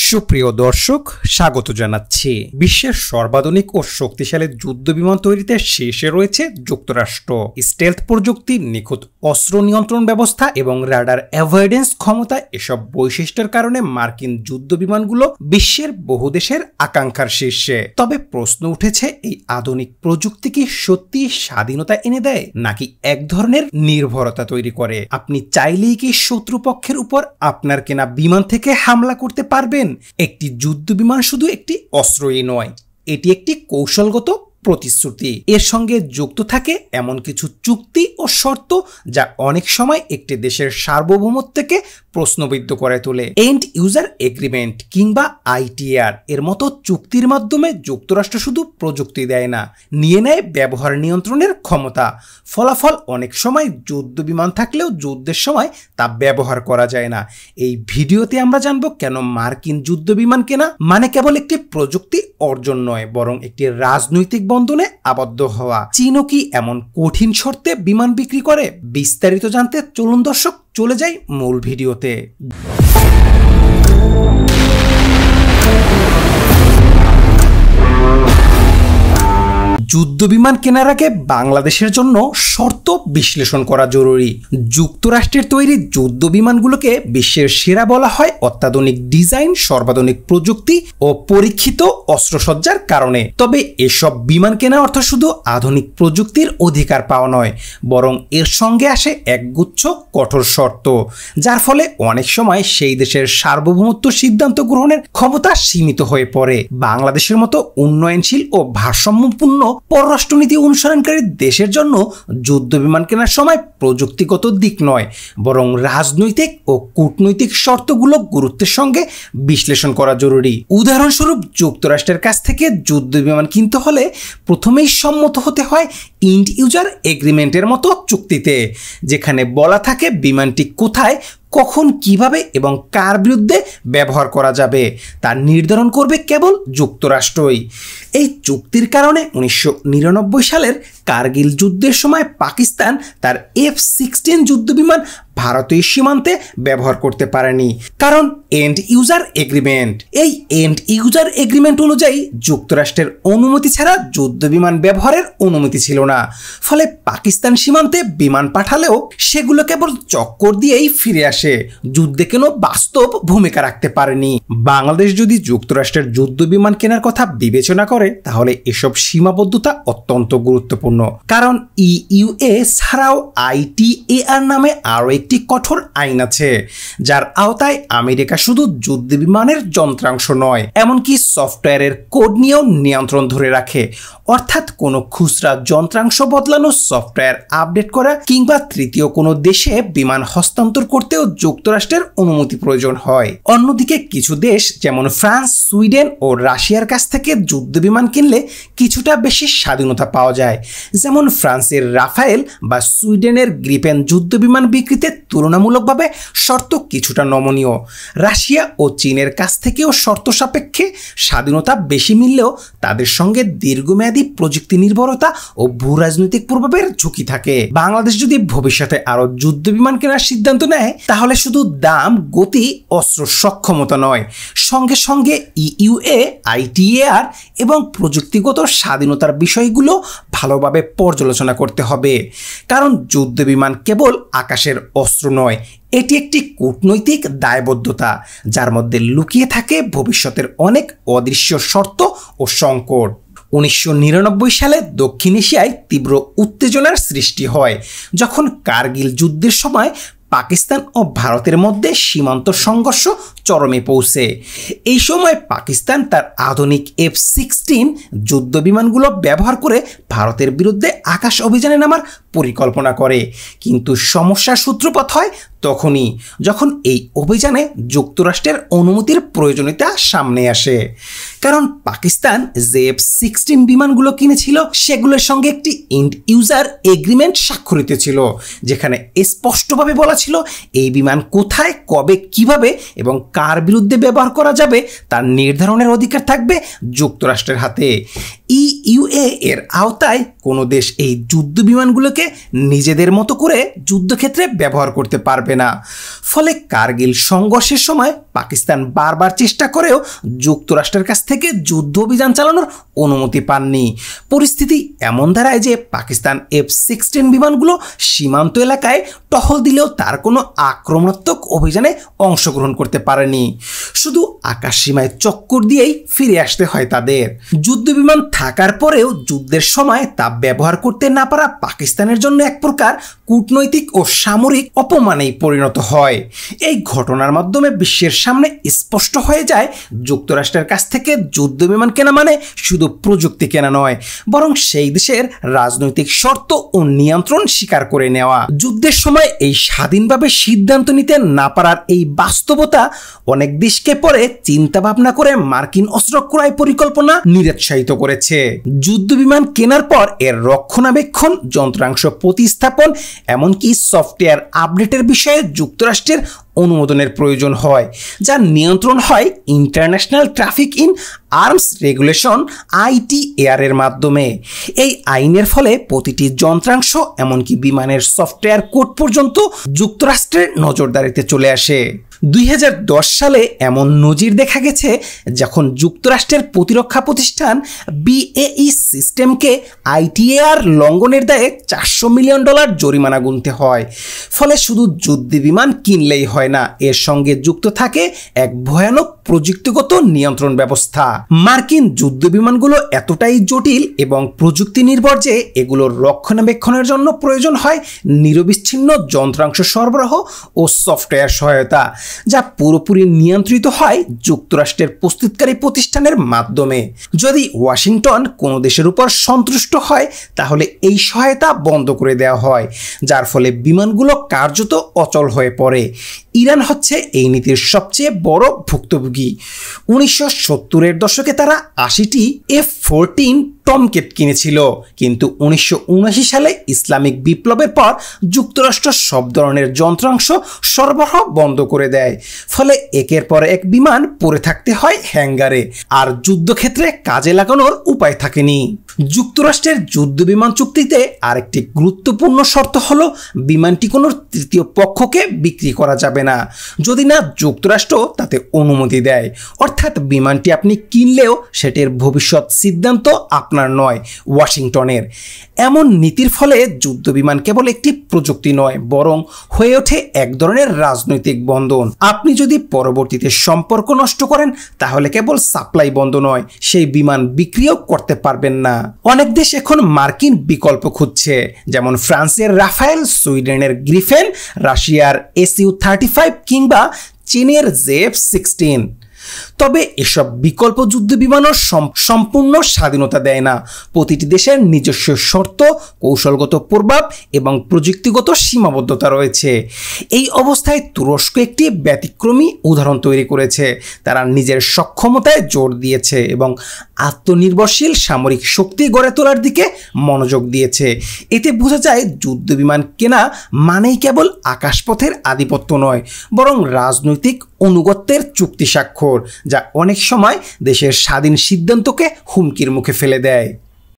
সুপ্রিয় দর্শক, স্বাগত জানাচ্ছি। বিশ্বের সর্বাধুনিক ও শক্তিশালী যুদ্ধবিমান তৈরিতে শীর্ষে রয়েছে যুক্তরাষ্ট্র। স্টেলথ প্রযুক্তি, নিখুঁত অস্ত্র নিয়ন্ত্রণ ব্যবস্থা এবং রাডার অ্যাভয়েডেন্স ক্ষমতা, এসব বৈশিষ্ট্যের কারণে মার্কিন যুদ্ধবিমানগুলো বিশ্বের বহু দেশের আকাঙ্ক্ষার শীর্ষে। তবে প্রশ্ন উঠেছে, এই আধুনিক প্রযুক্তি কি সত্যি স্বাধীনতা এনে দেয়, নাকি এক ধরনের নির্ভরতা তৈরি করে? আপনি চাইলেই কি শত্রুপক্ষের উপর আপনার কেনা বিমান থেকে হামলা করতে পারবেন? একটি যুদ্ধবিমান শুধু একটি অস্ত্রই নয়, এটি একটি কৌশলগত প্রতিশ্রুতি। এর সঙ্গে যুক্ত থাকে এমন কিছু চুক্তি ও শর্ত যা অনেক সময় একটি দেশের সার্বভৌমত্বকে প্রশ্নবিদ্ধ করে তোলে। এন্ড ইউজার এগ্রিমেন্ট কিংবা আইটিআর এর মতো চুক্তির মাধ্যমে যুক্তরাষ্ট্র শুধু প্রযুক্তি দেয় না, নিয়ে নেয় ব্যবহার নিয়ন্ত্রণের ক্ষমতা। ফলাফল অনেক সময় যুদ্ধবিমান থাকলেও যুদ্ধের সময় তা ব্যবহার করা যায় না। এই ভিডিওতে আমরা জানব কেন মার্কিন যুদ্ধবিমান কেনা মানে কেবল একটি প্রযুক্তি অর্জন নয়, বরং একটি রাজনৈতিক বন্ধনে আবদ্ধ হওয়া। চীনও কি এমন কঠিন শর্তে বিমান বিক্রি করে? বিস্তারিত জানতে চলুন দর্শক, চলে যাই মূল ভিডিওতে। যুদ্ধবিমান কেনার আগে বাংলাদেশের জন্য শর্ত বিশ্লেষণ করা জরুরি। যুক্তরাষ্ট্রের তৈরি যুদ্ধবিমানগুলোকে বিশ্বের সেরা বলা হয় অত্যাধুনিক ডিজাইন, সর্বাধুনিক প্রযুক্তি ও পরীক্ষিত অস্ত্রসজ্জার কারণে। তবে এসব বিমান কেনা অর্থ শুধু আধুনিক প্রযুক্তির অধিকার পাওয়া নয়, বরং এর সঙ্গে আসে একগুচ্ছ কঠোর শর্ত, যার ফলে অনেক সময় সেই দেশের সার্বভৌমত্ব সিদ্ধান্ত গ্রহণের ক্ষমতা সীমিত হয়ে পড়ে। বাংলাদেশের মতো উন্নয়নশীল ও ভারসাম্যপূর্ণ পররাষ্ট্রনীতি অনুসরণকারী দেশের জন্য যুদ্ধবিমান কেনার সময় প্রযুক্তিগত দিক নয়, বরং রাজনৈতিক ও কূটনৈতিক শর্তগুলো গুরুত্বের সঙ্গে বিশ্লেষণ করা জরুরি। উদাহরণস্বরূপ, যুক্তরাষ্ট্রের কাছ থেকে যুদ্ধবিমান কিনতে হলে প্রথমেই সম্মত হতে হয় এন্ড ইউজার এগ্রিমেন্টের মতো চুক্তিতে, যেখানে বলা থাকে বিমানটি কোথায়, কখন, কিভাবে এবং কার বিরুদ্ধে ব্যবহার করা যাবে তা নির্ধারণ করবে কেবল যুক্তরাষ্ট্রই। এই চুক্তির কারণে 1999 সালের কার্গিল যুদ্ধের সময় পাকিস্তান তার F-16 যুদ্ধবিমান ভারতীয় সীমান্তে ব্যবহার করতে পারেনি, কারণ এন্ড ইউজার এগ্রিমেন্ট। এই এন্ড ইউজার এগ্রিমেন্ট অনুযায়ী যুক্তরাষ্ট্রের অনুমতি ছাড়া যুদ্ধবিমান ব্যবহারের অনুমতি ছিল না। ফলে পাকিস্তান সীমান্তে বিমান পাঠালেও সেগুলো কেবল চক্কর দিয়েই ফিরে আসে, যুদ্ধে কোনো বাস্তব ভূমিকা রাখতে পারেনি। বাংলাদেশ যদি যুক্তরাষ্ট্রের যুদ্ধবিমান কেনার কথা বিবেচনা করে, তাহলে এসব সীমাবদ্ধতা অত্যন্ত গুরুত্বপূর্ণ, কারণ ইইউএ ছাড়াও আইটিএআর নামে আরও একটি কঠোর আইন আছে, যার আওতায় আমেরিকা শুধু যুদ্ধবিমানের যন্ত্রাংশ নয়, এমনকি সফটওয়্যারের কোড নিয়েও নিয়ন্ত্রণ ধরে রাখে। অর্থাৎ কোনো খুচরা যন্ত্রাংশ বদলানো, সফটওয়্যার আপডেট করা কিংবা তৃতীয় কোনো দেশে বিমান হস্তান্তর করতেও যুক্তরাষ্ট্রের অনুমতি প্রয়োজন হয়। অন্যদিকে কিছু দেশ যেমন ফ্রান্স, সুইডেন ও রাশিয়ার কাছ থেকে যুদ্ধবিমান কিনলে কিছুটা বেশি স্বাধীনতা পাওয়া যায়। যেমন ফ্রান্সের রাফায়েল বা সুইডেনের গ্রিপেন যুদ্ধবিমান বিক্রিতে তুলনামূলকভাবে শর্ত কিছুটা নমনীয়। রাশিয়া ও চীনের কাছ থেকেও শর্ত সাপেক্ষে স্বাধীনতা বেশি মিললেও তাদের সঙ্গে দীর্ঘমেয়াদী প্রযুক্তি নির্ভরতা ও ভূ রাজনৈতিক প্রভাবের ঝুঁকি থাকে। বাংলাদেশ যদি ভবিষ্যতে আরো যুদ্ধবিমান কেনার সিদ্ধান্ত নেয়, তাহলে শুধু দাম, গতি, অস্ত্র সক্ষমতা নয়, সঙ্গে সঙ্গে ইইউএ, আইটিএআর এবং প্রযুক্তিগত স্বাধীনতার বিষয়গুলো ভালোভাবে পর্যালোচনা করতে হবে। কারণ যুদ্ধবিমান কেবল আকাশের অস্ত্র নয়, এটি একটি কূটনৈতিক দায়বদ্ধতা, যার মধ্যে লুকিয়ে থাকে ভবিষ্যতের অনেক অদৃশ্য শর্ত ও সংকট। 1999 সালে দক্ষিণ এশিয়ায় তীব্র উত্তেজনার সৃষ্টি হয়, যখন কার্গিল যুদ্ধের সময় পাকিস্তান ও ভারতের মধ্যে সীমান্ত সংঘর্ষ চরমে পৌঁছে। এই সময় পাকিস্তান তার আধুনিক F-16 যুদ্ধবিমানগুলো ব্যবহার করে ভারতের বিরুদ্ধে আকাশ অভিযানে নামার পরিকল্পনা করে, কিন্তু সমস্যার সূত্রপাত হয় তখনই যখন এই অভিযানে যুক্তরাষ্ট্রের অনুমতির প্রয়োজনীয়তা সামনে আসে। কারণ পাকিস্তান যে F-16 বিমানগুলো কিনেছিল, সেগুলোর সঙ্গে একটি এন্ড ইউজার এগ্রিমেন্ট স্বাক্ষরিত ছিল, যেখানে স্পষ্টভাবে বলা ছিল এই বিমান কোথায়, কবে, কিভাবে এবং কার বিরুদ্ধে ব্যবহার করা যাবে তার নির্ধারণের অধিকার থাকবে যুক্তরাষ্ট্রের হাতে। ইইউএ এর আওতায় কোনো দেশ এই যুদ্ধ বিমানগুলোকে নিজেদের মতো করে যুদ্ধক্ষেত্রে ব্যবহার করতে পারবে না। ফলে কার্গিল সংঘর্ষের সময় পাকিস্তান বারবার চেষ্টা করেও যুক্তরাষ্ট্রের কাছ থেকে যুদ্ধ অভিযান চালানোর অনুমতি পাননি। পরিস্থিতি এমন দাঁড়ায় যে পাকিস্তান F-16 বিমানগুলো সীমান্ত এলাকায় টহল দিলেও তার কোনো আক্রমণাত্মক অভিযানে অংশগ্রহণ করতে পারেনি। শুধু আকাশ সীমায় চক্কর দিয়েই ফিরে আসতে হয় তাদের। যুদ্ধ বিমান থাকার পরেও যুদ্ধের সময় তা ব্যবহার করতে না পারা পাকিস্তানের জন্য এক প্রকার কূটনৈতিক ও সামরিক অপমানেই পরিণত হয়। এই ঘটনার মাধ্যমে বিশ্বের সামনে স্পষ্ট হয়ে যায় যুক্তরাষ্ট্রের কাছ থেকে যুদ্ধ বিমান কেনা মানে শুধু প্রযুক্তি কেনা নয়, বরং সেই দেশের রাজনৈতিক শর্ত ও নিয়ন্ত্রণ স্বীকার করে নেওয়া। যুদ্ধের সময় এই স্বাধীনভাবে সিদ্ধান্ত নিতে না পারার এই বাস্তবতা অনেক দেশকে পরে চিন্তা ভাবনা করে মার্কিন অস্ত্র ক্রয় পরিকল্পনা নিরুৎসাহিত করেছে। যুদ্ধ বিমান কেনার পর এর রক্ষণাবেক্ষণ, যন্ত্রাংশ প্রতিস্থাপন, এমনকি সফটওয়্যার আপডেটের বিষয়ে যুক্তরাষ্ট্রের অনুমোদনের প্রয়োজন হয়, যার নিয়ন্ত্রণ হয় international traffic in arms regulation ITAR এর মাধ্যমে। এই আইনের ফলে প্রতিটি যন্ত্রাংশ, এমনকি বিমানের সফটওয়্যার কোড পর্যন্ত যুক্তরাষ্ট্রের নজরদারিতে চলে আসে। 2010 সালে এমন নজির দেখা গেছে যখন যুক্তরাষ্ট্রের প্রতিরক্ষা প্রতিষ্ঠান BAE সিস্টেমকে ITAR লঙ্ঘনের দায়ে $400 মিলিয়ন জরিমানা গুনতে হয়। ফলে শুধু যুদ্ধ বিমান কিনলেই হয় না, এর সঙ্গে যুক্ত থাকে এক ভয়ানক প্রযুক্তিগত নিয়ন্ত্রণ ব্যবস্থা। মার্কিন যুদ্ধ বিমানগুলো এতটাই জটিল এবং প্রযুক্তি নির্ভর যে এগুলোর রক্ষণাবেক্ষণের জন্য প্রয়োজন হয় নিরবিচ্ছিন্ন যন্ত্রাংশ সরবরাহ ও সফটওয়্যার সহায়তা, যা পুরোপুরি নিয়ন্ত্রিত হয় যুক্তরাষ্ট্রের প্রস্তুতকারী প্রতিষ্ঠানের মাধ্যমে। যদি ওয়াশিংটন কোনো দেশের উপর সন্তুষ্ট হয় তাহলে এই সহায়তা বন্ধ করে দেওয়া হয়, যার ফলে বিমানগুলো কার্যত অচল হয়ে পড়ে। ইরান হচ্ছে এই নীতির সবচেয়ে বড় ভুক্তভোগী। 1970-এর দশকে তারা 80টি F-14 টমক্যাট কিনেছিল, কিন্তু 1979 সালে ইসলামিক বিপ্লবের পর যুক্তরাষ্ট্র সব ধরনের যন্ত্রাংশ সরবরাহ বন্ধ করে দেয়। ফলে একের পর এক বিমান পড়ে থাকতে হয় হ্যাঙ্গারে, আর যুদ্ধক্ষেত্রে কাজে লাগানোর উপায় থাকেনি। যুক্তরাষ্ট্রের যুদ্ধ বিমান চুক্তিতে আরেকটি গুরুত্বপূর্ণ শর্ত হলো বিমানটি কোনো তৃতীয় পক্ষকে বিক্রি করা যাবে না যদি না যুক্তরাষ্ট্র তাতে অনুমতি দেয়। অর্থাৎ বিমানটি আপনি কিনলেও সেটির ভবিষ্যৎ সিদ্ধান্ত আপনার নয়, ওয়াশিংটনের। এমন নীতির ফলে যুদ্ধ বিমান কেবল একটি প্রযুক্তি নয়, বরং হয়ে ওঠে এক ধরনের রাজনৈতিক বন্ধন। আপনি যদি পরবর্তীতে সম্পর্ক নষ্ট করেন তাহলে কেবল সাপ্লাই বন্ধ নয়, সেই বিমান বিক্রিও করতে পারবেন না। অনেক দেশ এখন মার্কিন বিকল্প খুঁজছে, যেমন ফ্রান্সের রাফায়েল, সুইডেনের গ্রিফেন, রাশিয়ার SU-35 কিংবা চীনের ZF-16। তবে এসব বিকল্প যুদ্ধ বিমানও সম্পূর্ণ স্বাধীনতা দেয় না। প্রতিটি দেশের নিজস্ব শর্ত, কৌশলগত প্রভাব এবং প্রযুক্তিগত সীমাবদ্ধতা রয়েছে। এই অবস্থায় তুরস্ক একটি ব্যতিক্রমী উদাহরণ তৈরি করেছে। তারা নিজের সক্ষমতায় জোর দিয়েছে এবং আত্মনির্ভরশীল সামরিক শক্তি গড়ে তোলার দিকে মনোযোগ দিয়েছে। এতে বোঝা যায় যুদ্ধ বিমান কেনা মানেই কেবল আকাশপথের আধিপত্য নয়, বরং রাজনৈতিক অনুগত্যের চুক্তি স্বাক্ষর, যা অনেক সময় দেশের স্বাধীন সিদ্ধান্তকে হুমকির মুখে ফেলে দেয়।